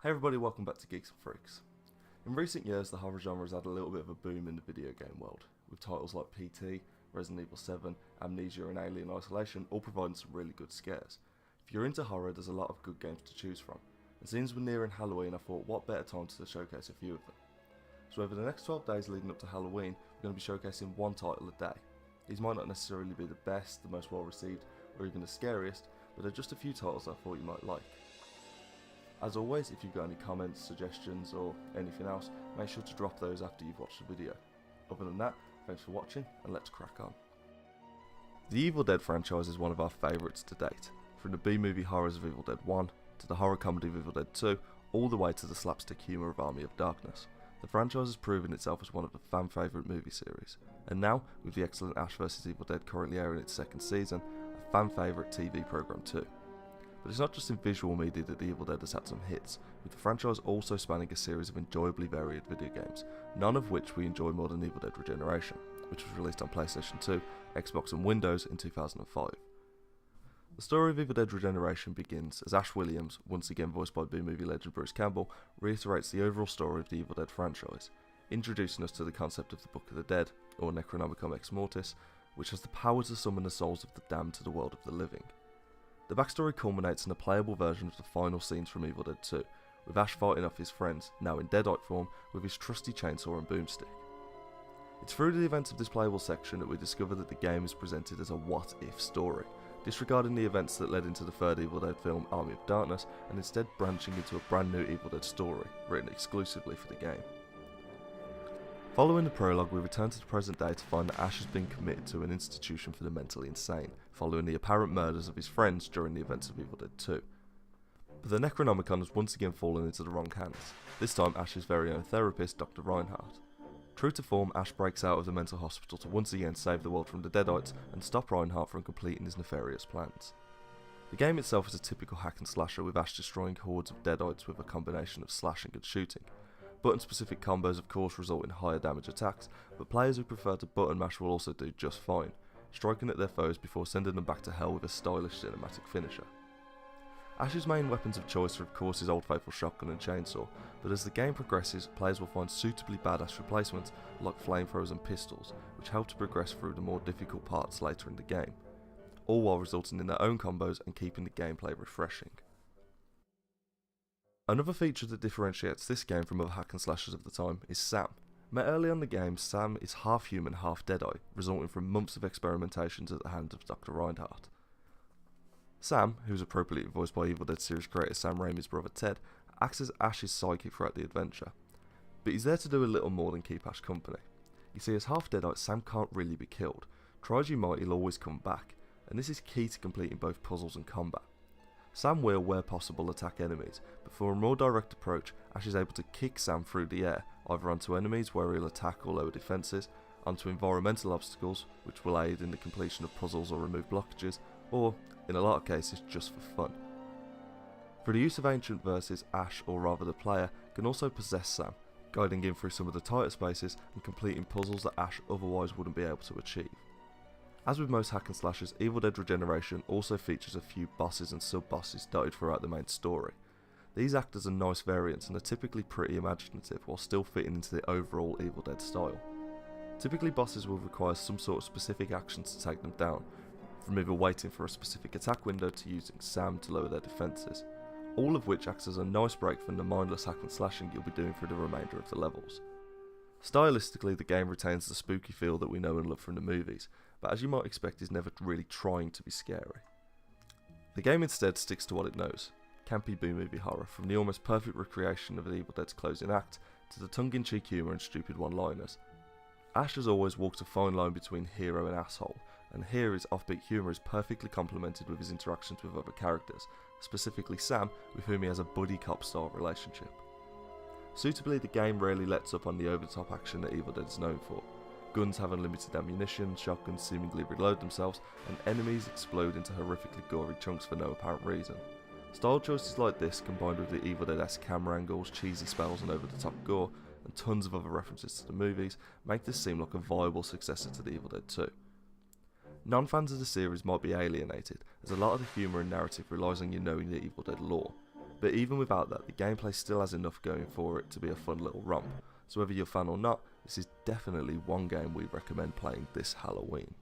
Hey everybody, welcome back to Geeks and Freaks. In recent years, the horror genre has had a little bit of a boom in the video game world, with titles like PT, Resident Evil 7, Amnesia and Alien Isolation all providing some really good scares. If you're into horror, there's a lot of good games to choose from, and since we're nearing Halloween, I thought what better time to showcase a few of them. So over the next 12 days leading up to Halloween, we're going to be showcasing one title a day. These might not necessarily be the best, the most well received, or even the scariest, but they're just a few titles I thought you might like. As always, if you've got any comments, suggestions or anything else, make sure to drop those after you've watched the video. Other than that, thanks for watching and let's crack on. The Evil Dead franchise is one of our favourites to date, from the B-movie horrors of Evil Dead 1, to the horror comedy of Evil Dead 2, all the way to the slapstick humour of Army of Darkness. The franchise has proven itself as one of the fan favourite movie series, and now, with the excellent Ash vs Evil Dead currently airing its second season, a fan favourite TV programme too. But it's not just in visual media that the Evil Dead has had some hits, with the franchise also spanning a series of enjoyably varied video games, none of which we enjoy more than Evil Dead Regeneration, which was released on PlayStation 2, Xbox and Windows in 2005. The story of Evil Dead Regeneration begins as Ash Williams, once again voiced by B-movie legend Bruce Campbell, reiterates the overall story of the Evil Dead franchise, introducing us to the concept of the Book of the Dead, or Necronomicon Ex Mortis, which has the power to summon the souls of the damned to the world of the living. The backstory culminates in a playable version of the final scenes from Evil Dead 2, with Ash fighting off his friends, now in Deadite form, with his trusty chainsaw and boomstick. It's through the events of this playable section that we discover that the game is presented as a what-if story, disregarding the events that led into the third Evil Dead film, Army of Darkness, and instead branching into a brand new Evil Dead story, written exclusively for the game. Following the prologue, we return to the present day to find that Ash has been committed to an institution for the mentally insane, following the apparent murders of his friends during the events of Evil Dead 2. But the Necronomicon has once again fallen into the wrong hands, this time Ash's very own therapist, Dr. Reinhardt. True to form, Ash breaks out of the mental hospital to once again save the world from the Deadites and stop Reinhardt from completing his nefarious plans. The game itself is a typical hack and slasher, with Ash destroying hordes of Deadites with a combination of slashing and shooting. Button-specific combos of course result in higher damage attacks, but players who prefer to button mash will also do just fine, striking at their foes before sending them back to hell with a stylish cinematic finisher. Ash's main weapons of choice are of course his old faithful shotgun and chainsaw, but as the game progresses, players will find suitably badass replacements like flamethrowers and pistols, which help to progress through the more difficult parts later in the game, all while resulting in their own combos and keeping the gameplay refreshing. Another feature that differentiates this game from other hack and slashers of the time is Sam. Met early on in the game, Sam is half human, half Deadite, resulting from months of experimentations at the hand of Dr. Reinhardt. Sam, who is appropriately voiced by Evil Dead series creator Sam Raimi's brother Ted, acts as Ash's sidekick throughout the adventure, but he's there to do a little more than keep Ash company. You see, as half Deadite, Sam can't really be killed. Try as you might, he'll always come back, and this is key to completing both puzzles and combat. Sam will, where possible, attack enemies, but for a more direct approach, Ash is able to kick Sam through the air, either onto enemies where he'll attack or lower defences, onto environmental obstacles, which will aid in the completion of puzzles or remove blockages, or, in a lot of cases, just for fun. Through the use of ancient verses, Ash, or rather the player, can also possess Sam, guiding him through some of the tighter spaces and completing puzzles that Ash otherwise wouldn't be able to achieve. As with most hack and slashers, Evil Dead Regeneration also features a few bosses and sub-bosses dotted throughout the main story. These act as a nice variance and are typically pretty imaginative while still fitting into the overall Evil Dead style. Typically bosses will require some sort of specific actions to take them down, from either waiting for a specific attack window to using Sam to lower their defences, all of which acts as a nice break from the mindless hack and slashing you'll be doing through the remainder of the levels. Stylistically, the game retains the spooky feel that we know and love from the movies, but as you might expect is never really trying to be scary. The game instead sticks to what it knows, campy B-movie horror, from the almost perfect recreation of the Evil Dead's closing act, to the tongue-in-cheek humour and stupid one-liners. Ash has always walked a fine line between hero and asshole, and here his offbeat humour is perfectly complemented with his interactions with other characters, specifically Sam, with whom he has a buddy cop style relationship. Suitably, the game rarely lets up on the over-the-top action that Evil Dead is known for. Guns have unlimited ammunition, shotguns seemingly reload themselves, and enemies explode into horrifically gory chunks for no apparent reason. Style choices like this, combined with the Evil Dead-esque camera angles, cheesy spells and over-the-top gore, and tons of other references to the movies, make this seem like a viable successor to the Evil Dead 2. Non-fans of the series might be alienated, as a lot of the humour and narrative relies on you knowing the Evil Dead lore, But even without that, the gameplay still has enough going for it to be a fun little romp. So whether you're a fan or not, this is definitely one game we recommend playing this Halloween.